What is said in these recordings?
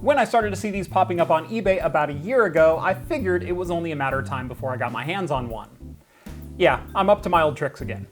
When I started to see these popping up on eBay about a year ago, I figured it was only a matter of time before I got my hands on one. Yeah, I'm up to my old tricks again.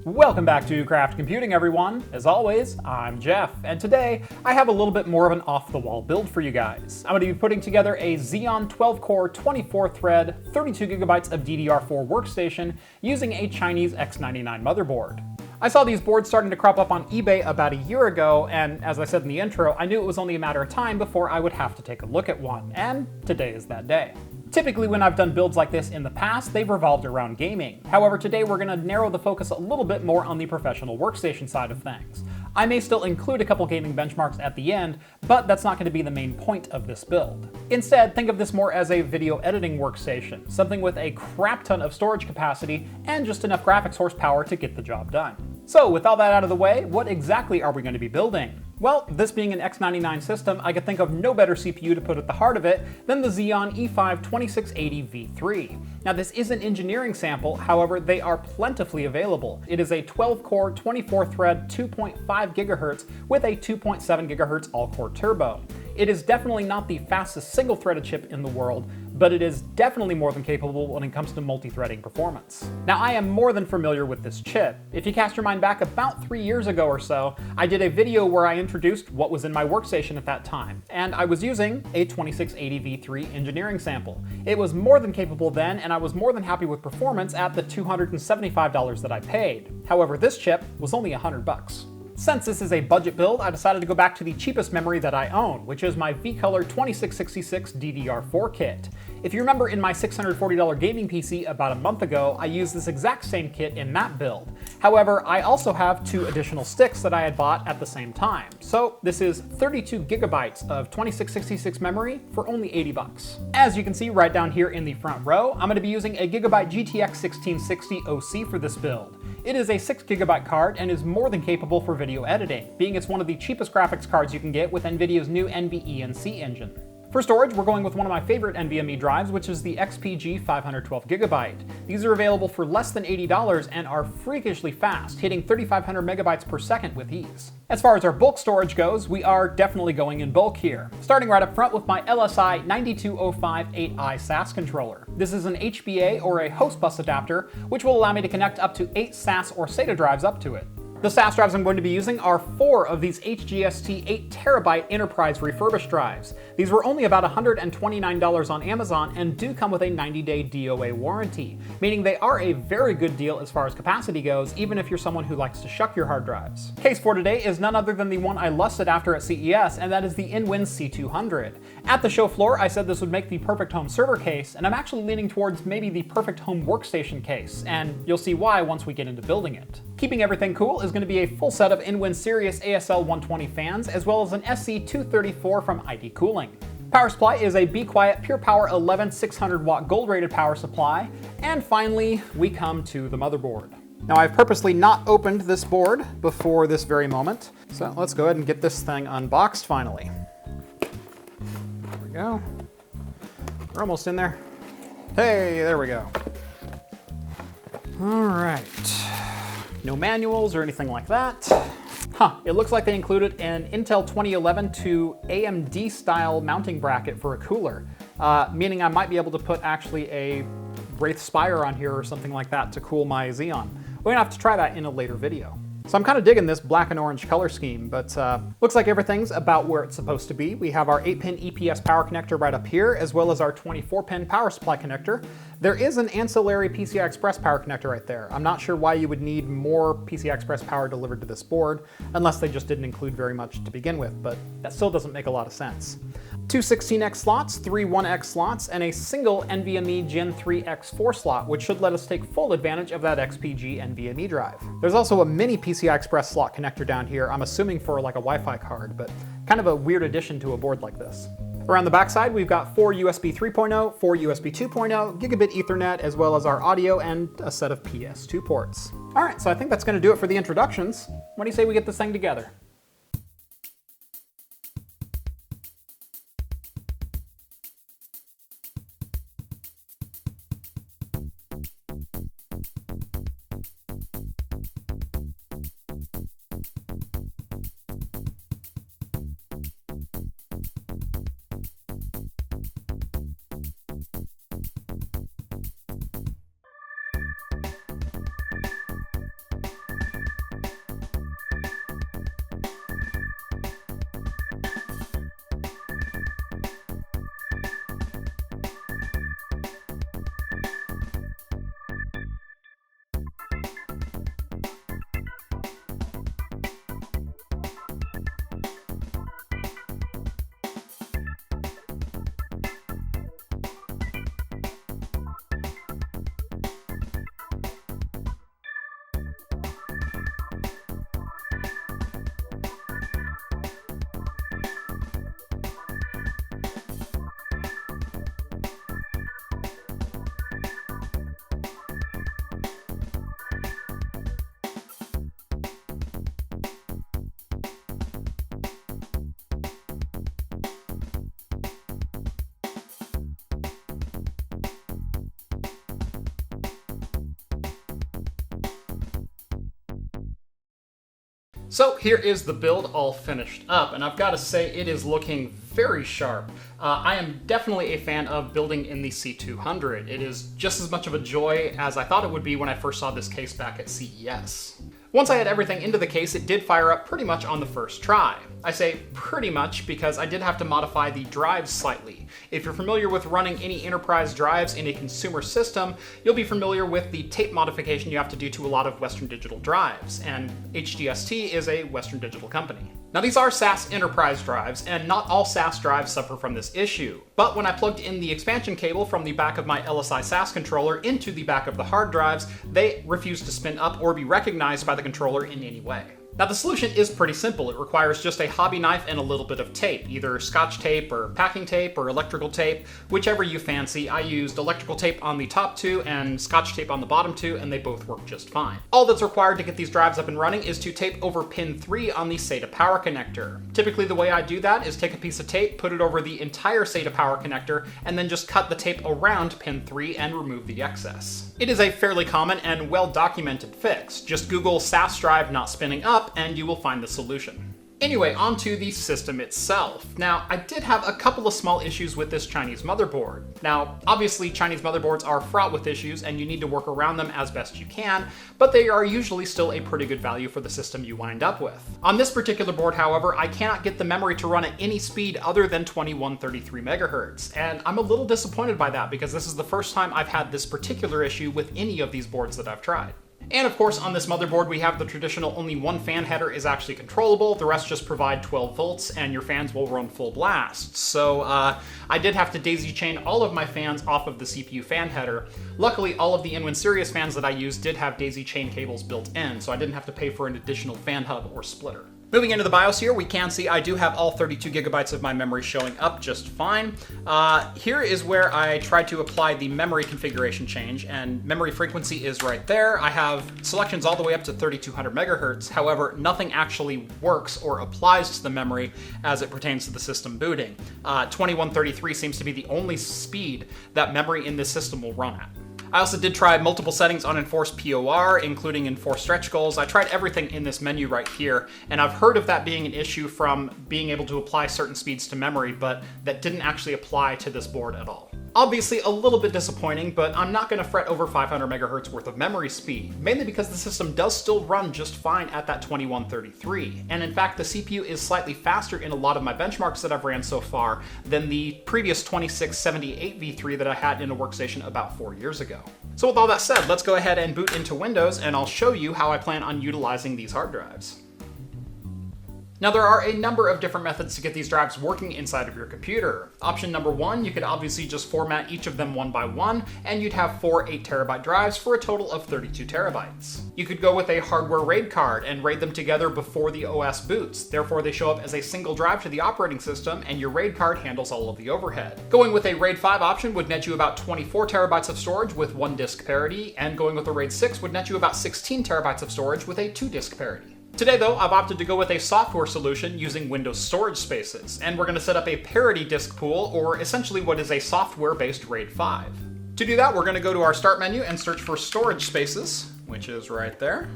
Welcome back to Craft Computing, everyone. As always, I'm Jeff, and today I have a little bit more of an off-the-wall build for you guys. I'm going to be putting together a Xeon 12-core, 24-thread, 32GB of DDR4 workstation using a Chinese X99 motherboard. I saw these boards starting to crop up on eBay about a year ago, and as I said in the intro, I knew it was only a matter of time before I would have to take a look at one, and today is that day. Typically, when I've done builds like this in the past, they've revolved around gaming. However, today we're going to narrow the focus a little bit more on the professional workstation side of things. I may still include a couple gaming benchmarks at the end, but that's not going to be the main point of this build. Instead, think of this more as a video editing workstation, something with a crap ton of storage capacity and just enough graphics horsepower to get the job done. So with all that out of the way, what exactly are we going to be building? Well, this being an X99 system, I could think of no better CPU to put at the heart of it than the Xeon E5-2680v3. Now this is an engineering sample, however they are plentifully available. It is a 12-core, 24-thread, 2.5 GHz with a 2.7 GHz all-core turbo. It is definitely not the fastest single-threaded chip in the world, but it is definitely more than capable when it comes to multi-threading performance. Now I am more than familiar with this chip. If you cast your mind back about 3 years ago or so, I did a video where I introduced what was in my workstation at that time, and I was using a 2680v3 engineering sample. It was more than capable then, and I was more than happy with performance at the $275 that I paid. However, this chip was only $100. Since this is a budget build, I decided to go back to the cheapest memory that I own, which is my V-Color 2666 DDR4 kit. If you remember in my $640 gaming PC about a month ago, I used this exact same kit in that build. However, I also have 2 additional sticks that I had bought at the same time. So this is 32 gigabytes of 2666 memory for only $80. As you can see right down here in the front row, I'm going to be using a Gigabyte GTX 1660 OC for this build. It is a 6 GB card and is more than capable for video editing, being it's one of the cheapest graphics cards you can get with NVIDIA's new NVENC engine. For storage, we're going with one of my favorite NVMe drives, which is the XPG 512GB. These are available for less than $80 and are freakishly fast, hitting 3,500 megabytes per second with ease. As far as our bulk storage goes, we are definitely going in bulk here, starting right up front with my LSI 92058i SAS controller. This is an HBA or a host bus adapter, which will allow me to connect up to 8 SAS or SATA drives up to it. The SAS drives I'm going to be using are 4 of these HGST 8TB Enterprise refurbished drives. These were only about $129 on Amazon and do come with a 90-day DOA warranty, meaning they are a very good deal as far as capacity goes, even if you're someone who likes to shuck your hard drives. Case for today is none other than the one I lusted after at CES, and that is the InWin C200. At the show floor, I said this would make the perfect home server case, and I'm actually leaning towards maybe the perfect home workstation case, and you'll see why once we get into building it. Keeping everything cool is going to be a full set of InWin Sirius ASL 120 fans, as well as an SC234 from ID Cooling. Power supply is a Be Quiet Pure Power 11 600-watt gold-rated power supply. And finally, we come to the motherboard. Now, I've purposely not opened this board before this very moment, so let's go ahead and get this thing unboxed finally. There we go. We're almost in there. Hey, there we go. All right. No manuals or anything like that. It looks like they included an Intel 2011 to AMD style mounting bracket for a cooler, meaning I might be able to put actually a Wraith Spire on here or something like that to cool my Xeon. We're gonna have to try that in a later video. So I'm kind of digging this black and orange color scheme, but looks like everything's about where it's supposed to be. We have our 8-pin EPS power connector right up here, as well as our 24-pin power supply connector. There is an ancillary PCI Express power connector right there. I'm not sure why you would need more PCI Express power delivered to this board, unless they just didn't include very much to begin with, but that still doesn't make a lot of sense. 2 16X slots, 3 1X slots, and a single NVMe Gen 3 X4 slot, which should let us take full advantage of that XPG NVMe drive. There's also a mini PCI Express slot connector down here, I'm assuming for like a Wi-Fi card, but kind of a weird addition to a board like this. Around the backside, we've got 4 USB 3.0, 4 USB 2.0, gigabit Ethernet, as well as our audio and a set of PS2 ports. All right, so I think that's going to do it for the introductions. What do you say we get this thing together? So here is the build all finished up, and I've got to say it is looking very sharp. I am definitely a fan of building in the C200. It is just as much of a joy as I thought it would be when I first saw this case back at CES. Once I had everything into the case, it did fire up pretty much on the first try. I say pretty much because I did have to modify the drives slightly. If you're familiar with running any enterprise drives in a consumer system, you'll be familiar with the tape modification you have to do to a lot of Western Digital drives, and HGST is a Western Digital company. Now these are SAS enterprise drives, and not all SAS drives suffer from this issue. But when I plugged in the expansion cable from the back of my LSI SAS controller into the back of the hard drives, they refused to spin up or be recognized by the controller in any way. Now the solution is pretty simple. It requires just a hobby knife and a little bit of tape, either Scotch tape or packing tape or electrical tape, whichever you fancy. I used electrical tape on the top two and Scotch tape on the bottom two, and they both work just fine. All that's required to get these drives up and running is to tape over pin 3 on the SATA power connector. Typically the way I do that is take a piece of tape, put it over the entire SATA power connector, and then just cut the tape around pin 3 and remove the excess. It is a fairly common and well-documented fix. Just Google SAS drive not spinning up and you will find the solution. Anyway, onto the system itself. Now, I did have a couple of small issues with this Chinese motherboard. Now, obviously Chinese motherboards are fraught with issues and you need to work around them as best you can, but they are usually still a pretty good value for the system you wind up with. On this particular board, however, I cannot get the memory to run at any speed other than 2133 megahertz, and I'm a little disappointed by that because this is the first time I've had this particular issue with any of these boards that I've tried. And of course, on this motherboard, we have the traditional only one fan header is actually controllable. The rest just provide 12 volts and your fans will run full blast. So I did have to daisy chain all of my fans off of the CPU fan header. Luckily, all of the InWin Sirius fans that I used did have daisy chain cables built in, so I didn't have to pay for an additional fan hub or splitter. Moving into the BIOS here, we can see I do have all 32 gigabytes of my memory showing up just fine. Here is where I tried to apply the memory configuration change, and memory frequency is right there. I have selections all the way up to 3200 megahertz. However, nothing actually works or applies to the memory as it pertains to the system booting. 2133 seems to be the only speed that memory in this system will run at. I also did try multiple settings on enforced POR, including enforced stretch goals. I tried everything in this menu right here, and I've heard of that being an issue from being able to apply certain speeds to memory, but that didn't actually apply to this board at all. Obviously a little bit disappointing, but I'm not going to fret over 500 megahertz worth of memory speed, mainly because the system does still run just fine at that 2133. And in fact, the CPU is slightly faster in a lot of my benchmarks that I've ran so far than the previous 2680v3 that I had in a workstation about 4 years ago. So with all that said, let's go ahead and boot into Windows and I'll show you how I plan on utilizing these hard drives. Now there are a number of different methods to get these drives working inside of your computer. Option number 1, you could obviously just format each of them one by one, and you'd have 4 8TB drives for a total of 32 terabytes. You could go with a hardware RAID card and RAID them together before the OS boots. Therefore they show up as a single drive to the operating system, and your RAID card handles all of the overhead. Going with a RAID 5 option would net you about 24 terabytes of storage with 1 disk parity, and going with a RAID 6 would net you about 16 terabytes of storage with a 2 disk parity. Today though, I've opted to go with a software solution using Windows storage spaces, and we're going to set up a parity disk pool, or essentially what is a software-based RAID 5. To do that, we're going to go to our Start menu and search for storage spaces, which is right there.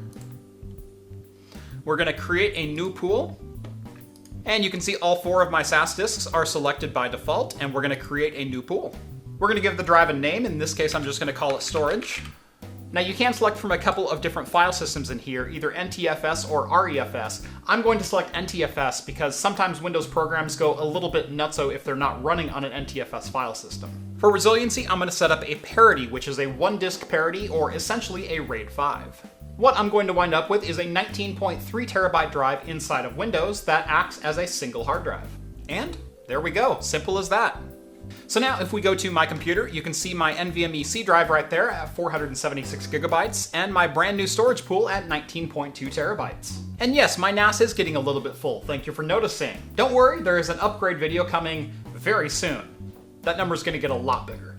We're going to create a new pool, and you can see all 4 of my SAS disks are selected by default, and we're going to create a new pool. We're going to give the drive a name. In this case, I'm just going to call it storage. Now you can select from a couple of different file systems in here, either NTFS or REFS. I'm going to select NTFS because sometimes Windows programs go a little bit nutso if they're not running on an NTFS file system. For resiliency, I'm going to set up a parity, which is a 1 disk parity, or essentially a RAID 5. What I'm going to wind up with is a 19.3 terabyte drive inside of Windows that acts as a single hard drive. And there we go, simple as that. So now if we go to my computer, you can see my NVMe C drive right there at 476 gigabytes and my brand new storage pool at 19.2 terabytes. And yes, my NAS is getting a little bit full, thank you for noticing. Don't worry, there is an upgrade video coming very soon. That number's going to get a lot bigger.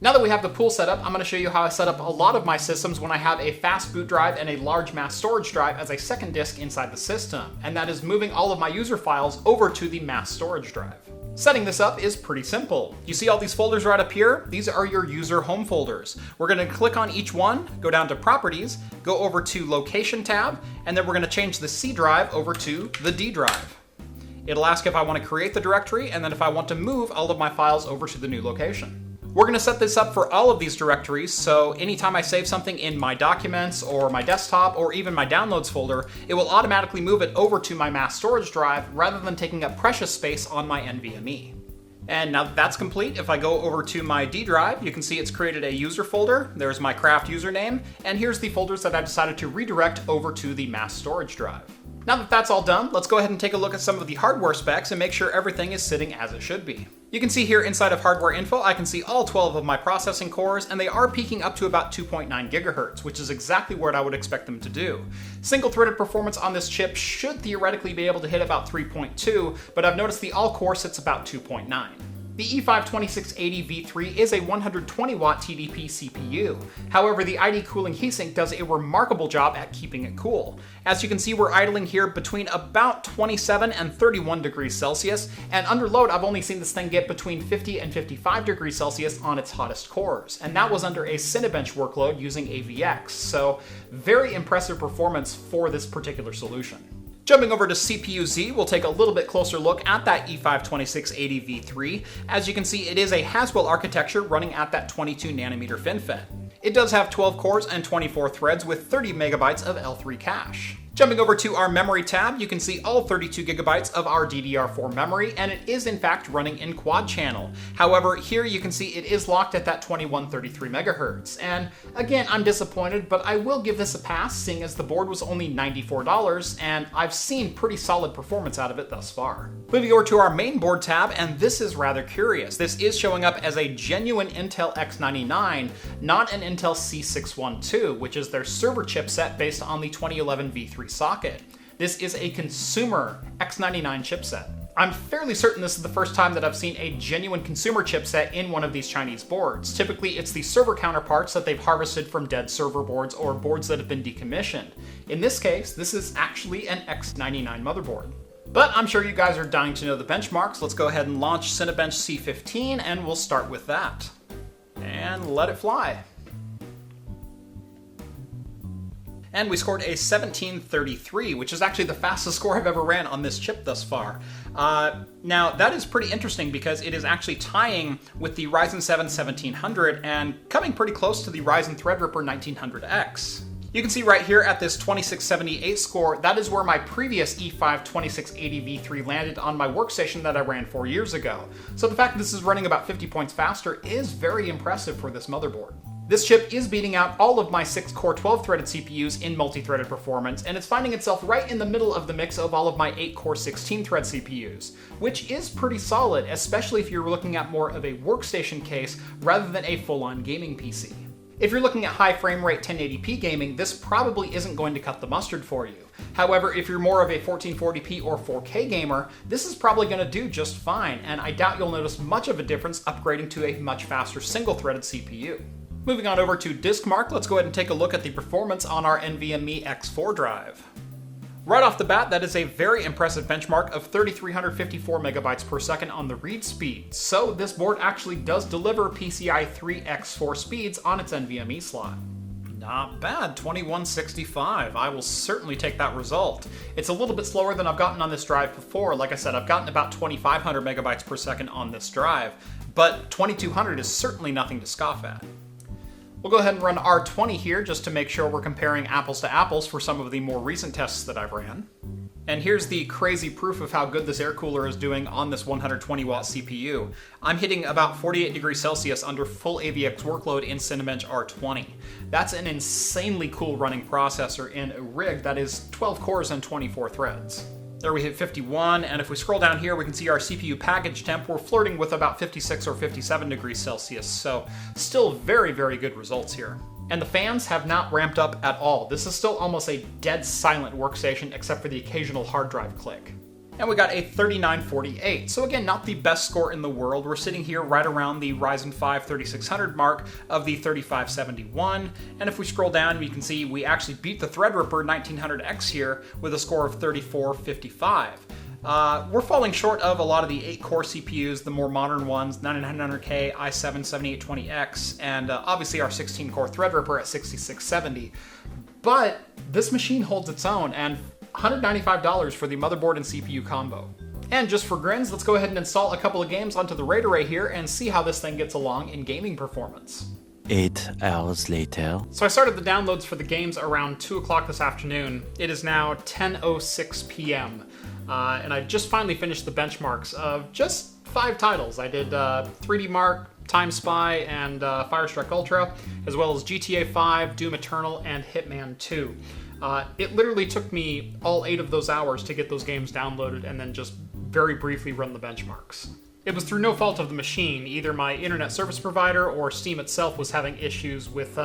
Now that we have the pool set up, I'm going to show you how I set up a lot of my systems when I have a fast boot drive and a large mass storage drive as a second disk inside the system, and that is moving all of my user files over to the mass storage drive. Setting this up is pretty simple. You see all these folders right up here? These are your user home folders. We're going to click on each one, go down to Properties, go over to Location tab, and then we're going to change the C drive over to the D drive. It'll ask if I want to create the directory, and then if I want to move all of my files over to the new location. We're going to set this up for all of these directories, so anytime I save something in my documents or my desktop or even my downloads folder, it will automatically move it over to my mass storage drive rather than taking up precious space on my NVMe. And now that that's complete, if I go over to my D drive, you can see it's created a user folder. There's my craft username, and here's the folders that I decided to redirect over to the mass storage drive. Now that that's all done, let's go ahead and take a look at some of the hardware specs and make sure everything is sitting as it should be. You can see here inside of hardware info, I can see all 12 of my processing cores, and they are peaking up to about 2.9 gigahertz, which is exactly what I would expect them to do. Single-threaded performance on this chip should theoretically be able to hit about 3.2, but I've noticed the all-core sits about 2.9. The E5-2680v3 is a 120-watt TDP CPU. However, the ID cooling heatsink does a remarkable job at keeping it cool. As you can see, we're idling here between about 27 and 31 degrees Celsius, and under load, I've only seen this thing get between 50 and 55 degrees Celsius on its hottest cores, and that was under a Cinebench workload using AVX, so very impressive performance for this particular solution. Jumping over to CPU-Z, we'll take a little bit closer look at that E5-2680v3. As you can see, it is a Haswell architecture running at that 22 nanometer FinFET. It does have 12 cores and 24 threads with 30 megabytes of L3 cache. Jumping over to our memory tab, you can see all 32 gigabytes of our DDR4 memory, and it is in fact running in quad channel. However, here you can see it is locked at that 2133 megahertz. And again, I'm disappointed, but I will give this a pass, seeing as the board was only $94, and I've seen pretty solid performance out of it thus far. Moving over to our main board tab, and this is rather curious. This is showing up as a genuine Intel X99, not an Intel C612, which is their server chipset based on the 2011 V3 socket. This is a consumer X99 chipset. I'm fairly certain this is the first time that I've seen a genuine consumer chipset in one of these Chinese boards. Typically, it's the server counterparts that they've harvested from dead server boards or boards that have been decommissioned. In this case, this is actually an X99 motherboard. But I'm sure you guys are dying to know the benchmarks. Let's go ahead and launch Cinebench C15, and we'll start with that. And let it fly. And we scored a 1733, which is actually the fastest score I've ever ran on this chip thus far. Now, that is pretty interesting because it is actually tying with the Ryzen 7 1700 and coming pretty close to the Ryzen Threadripper 1900X. You can see right here at this 2678 score, that is where my previous E5-2680v3 landed on my workstation that I ran 4 years ago. So the fact that this is running about 50 points faster is very impressive for this motherboard. This chip is beating out all of my 6-core 12-threaded CPUs in multi-threaded performance, and it's finding itself right in the middle of the mix of all of my 8-core 16-thread CPUs, which is pretty solid, especially if you're looking at more of a workstation case rather than a full-on gaming PC. If you're looking at high frame rate 1080p gaming, this probably isn't going to cut the mustard for you. However, if you're more of a 1440p or 4K gamer, this is probably going to do just fine, and I doubt you'll notice much of a difference upgrading to a much faster single-threaded CPU. Moving on over to DiskMark, let's go ahead and take a look at the performance on our NVMe X4 drive. Right off the bat, that is a very impressive benchmark of 3,354 megabytes per second on the read speed. So this board actually does deliver PCI 3 X4 speeds on its NVMe slot. Not bad, 2165. I will certainly take that result. It's a little bit slower than I've gotten on this drive before. Like I said, I've gotten about 2,500 megabytes per second on this drive, but 2,200 is certainly nothing to scoff at. We'll go ahead and run R20 here just to make sure we're comparing apples to apples for some of the more recent tests that I've ran. And here's the crazy proof of how good this air cooler is doing on this 120 watt CPU. I'm hitting about 48 degrees Celsius under full AVX workload in Cinebench R20. That's an insanely cool running processor in a rig that is 12 cores and 24 threads. There we hit 51, and if we scroll down here, we can see our CPU package temp. We're flirting with about 56 or 57 degrees Celsius, so still very, very good results here. And the fans have not ramped up at all. This is still almost a dead silent workstation, except for the occasional hard drive click. And we got a 3948. So again, not the best score in the world. We're sitting here right around the Ryzen 5 3600 mark of the 3571. And if we scroll down, we can see we actually beat the Threadripper 1900X here with a score of 3455. We're falling short of a lot of the 8-core CPUs, the more modern ones, 9900K, i7-7820X, and obviously our 16-core Threadripper at 6670. But this machine holds its own, and $195 for the motherboard and CPU combo. And just for grins, let's go ahead and install a couple of games onto the RAID array here and see how this thing gets along in gaming performance. 8 hours later. So I started the downloads for the games around 2 o'clock this afternoon. It is now 10:06 p.m. And I just finally finished the benchmarks of just 5 titles. I did 3D Mark, Time Spy, and Firestrike Ultra, as well as GTA 5, Doom Eternal, and Hitman 2. It literally took me all 8 of those hours to get those games downloaded and then just very briefly run the benchmarks. It was through no fault of the machine. Either my internet service provider or Steam itself was having issues with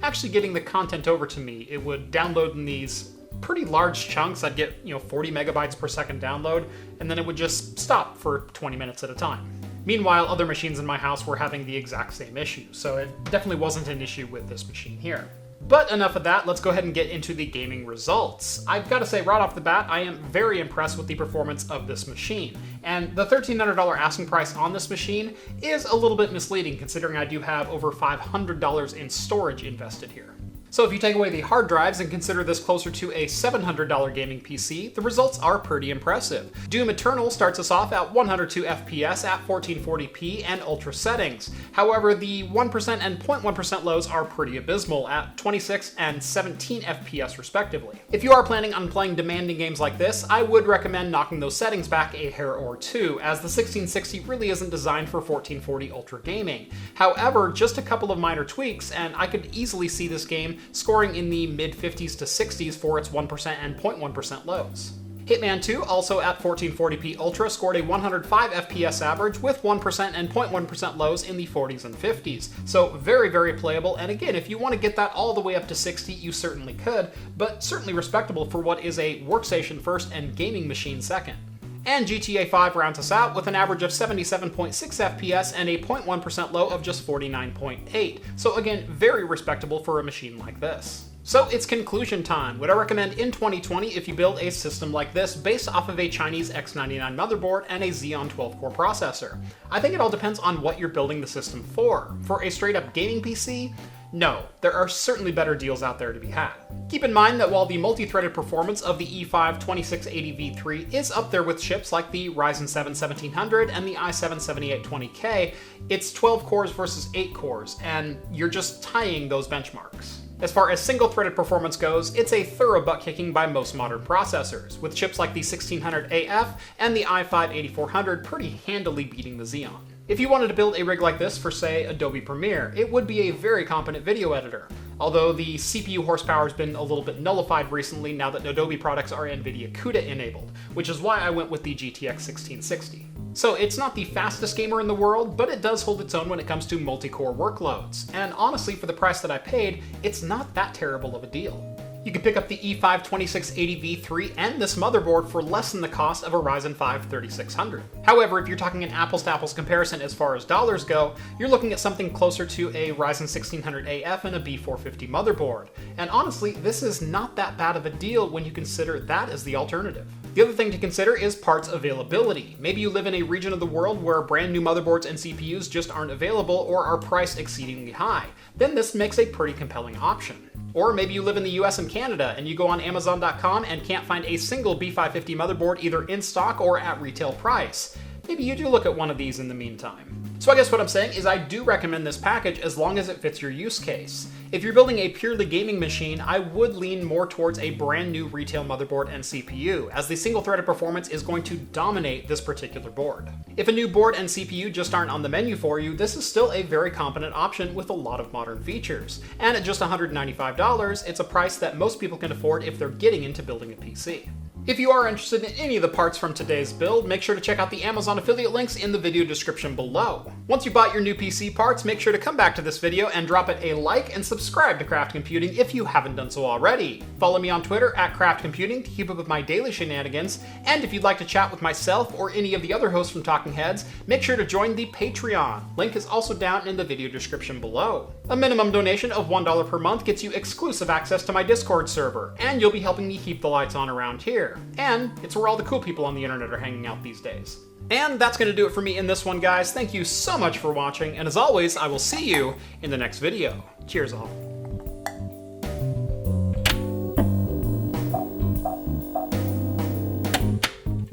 actually getting the content over to me. It would download in these pretty large chunks. I'd get 40 megabytes per second download, and then it would just stop for 20 minutes at a time. Meanwhile, other machines in my house were having the exact same issue, so it definitely wasn't an issue with this machine here. But enough of that, let's go ahead and get into the gaming results. I've got to say right off the bat, I am very impressed with the performance of this machine. And the $1,300 asking price on this machine is a little bit misleading considering I do have over $500 in storage invested here. So if you take away the hard drives and consider this closer to a $700 gaming PC, the results are pretty impressive. Doom Eternal starts us off at 102 FPS at 1440p and ultra settings. However, the 1% and 0.1% lows are pretty abysmal at 26 and 17 FPS respectively. If you are planning on playing demanding games like this, I would recommend knocking those settings back a hair or two, as the 1660 really isn't designed for 1440 ultra gaming. However, just a couple of minor tweaks and I could easily see this game scoring in the mid-50s to 60s for its 1% and 0.1% lows. Hitman 2, also at 1440p Ultra, scored a 105 FPS average with 1% and 0.1% lows in the 40s and 50s. So very, very playable, and again, if you want to get that all the way up to 60, you certainly could, but certainly respectable for what is a workstation first and gaming machine second. And GTA 5 rounds us out with an average of 77.6 FPS and a 0.1% low of just 49.8. So again, very respectable for a machine like this. So it's conclusion time. Would I recommend in 2020 if you build a system like this based off of a Chinese X99 motherboard and a Xeon 12-core processor? I think it all depends on what you're building the system for. For a straight-up gaming PC, no, there are certainly better deals out there to be had. Keep in mind that while the multi-threaded performance of the E5-2680v3 is up there with chips like the Ryzen 7 1700 and the i7-7820K, it's 12 cores versus 8 cores, and you're just tying those benchmarks. As far as single-threaded performance goes, it's a thorough butt-kicking by most modern processors, with chips like the 1600AF and the i5-8400 pretty handily beating the Xeon. If you wanted to build a rig like this for, say, Adobe Premiere, it would be a very competent video editor, although the CPU horsepower has been a little bit nullified recently now that Adobe products are NVIDIA CUDA enabled, which is why I went with the GTX 1660. So it's not the fastest gamer in the world, but it does hold its own when it comes to multi-core workloads, and honestly, for the price that I paid, it's not that terrible of a deal. You can pick up the E5-2680v3 and this motherboard for less than the cost of a Ryzen 5 3600. However, if you're talking an apples-to-apples comparison as far as dollars go, you're looking at something closer to a Ryzen 1600AF and a B450 motherboard. And honestly, this is not that bad of a deal when you consider that as the alternative. The other thing to consider is parts availability. Maybe you live in a region of the world where brand new motherboards and CPUs just aren't available or are priced exceedingly high. Then this makes a pretty compelling option. Or maybe you live in the US and Canada and you go on Amazon.com and can't find a single B550 motherboard either in stock or at retail price. Maybe you do look at one of these in the meantime. So I guess what I'm saying is I do recommend this package as long as it fits your use case. If you're building a purely gaming machine, I would lean more towards a brand new retail motherboard and CPU, as the single-threaded performance is going to dominate this particular board. If a new board and CPU just aren't on the menu for you, this is still a very competent option with a lot of modern features. And at just $195, it's a price that most people can afford if they're getting into building a PC. If you are interested in any of the parts from today's build, make sure to check out the Amazon affiliate links in the video description below. Once you bought your new PC parts, make sure to come back to this video and drop it a like and subscribe to Craft Computing if you haven't done so already. Follow me on Twitter at Craft Computing to keep up with my daily shenanigans, and if you'd like to chat with myself or any of the other hosts from Talking Heads, make sure to join the Patreon. Link is also down in the video description below. A minimum donation of $1 per month gets you exclusive access to my Discord server, and you'll be helping me keep the lights on around here. beer. And it's where all the cool people on the internet are hanging out these days. And that's going to do it for me in this one, guys. Thank you so much for watching, and as always, I will see you in the next video. Cheers all.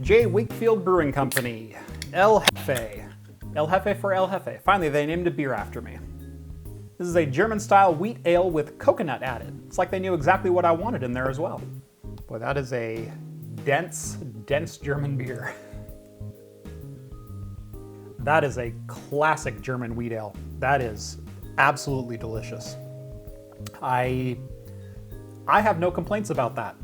Wakefield Brewing Company. El Jefe. El Jefe for El Jefe. Finally, they named a beer after me. This is a German-style wheat ale with coconut added. It's like they knew exactly what I wanted in there as well. Boy, that is a dense, dense German beer. That is a classic German wheat ale. That is absolutely delicious. I have no complaints about that.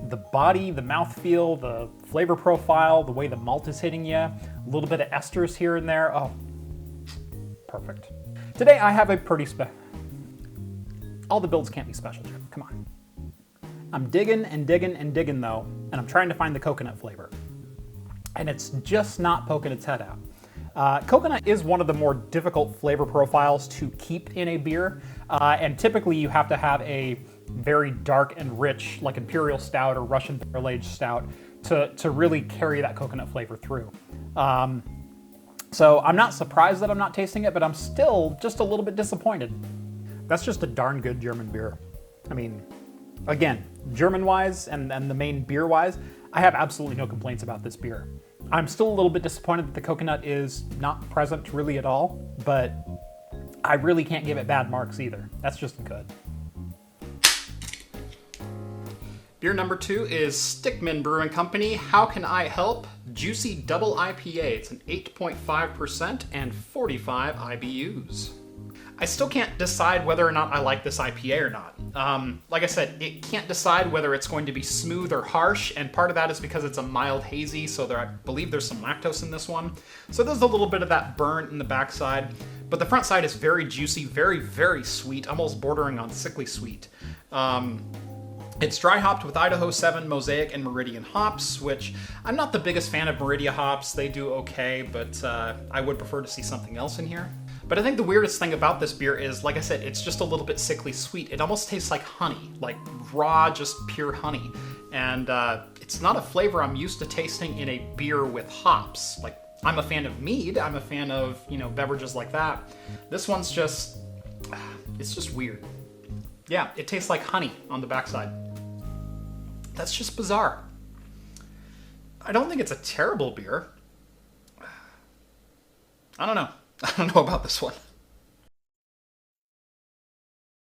The body, the mouthfeel, the flavor profile, the way the malt is hitting you, a little bit of esters here and there. Oh, perfect. Today I have a pretty all the builds can't be special, Jim. Come on. I'm digging and digging and digging though, and I'm trying to find the coconut flavor. And it's just not poking its head out. Coconut is one of the more difficult flavor profiles to keep in a beer, and typically you have to have a very dark and rich, like Imperial Stout or Russian Barrel-Aged Stout, to really carry that coconut flavor through. So I'm not surprised that I'm not tasting it, but I'm still just a little bit disappointed. That's just a darn good German beer. I mean, again, German-wise and the main beer-wise, I have absolutely no complaints about this beer. I'm still a little bit disappointed that the coconut is not present really at all, but I really can't give it bad marks either. That's just good. Beer number 2 is Stickmen Brewing Company. How Can I Help? Juicy Double IPA. It's an 8.5% and 45 IBUs. I still can't decide whether or not I like this IPA or not. Like I said, it can't decide whether it's going to be smooth or harsh, and part of that is because it's a mild hazy, so I believe there's some lactose in this one. So there's a little bit of that burn in the backside, but the front side is very juicy, very, very sweet, almost bordering on sickly sweet. It's dry hopped with Idaho 7, Mosaic, and Meridian hops, which I'm not the biggest fan of Meridian hops. They do okay, but I would prefer to see something else in here. But I think the weirdest thing about this beer is, like I said, it's just a little bit sickly sweet. It almost tastes like honey, like raw, just pure honey. And it's not a flavor I'm used to tasting in a beer with hops. Like, I'm a fan of mead, I'm a fan of, beverages like that. This one's just, it's just weird. Yeah, it tastes like honey on the backside. That's just bizarre. I don't think it's a terrible beer. I don't know. I don't know about this one.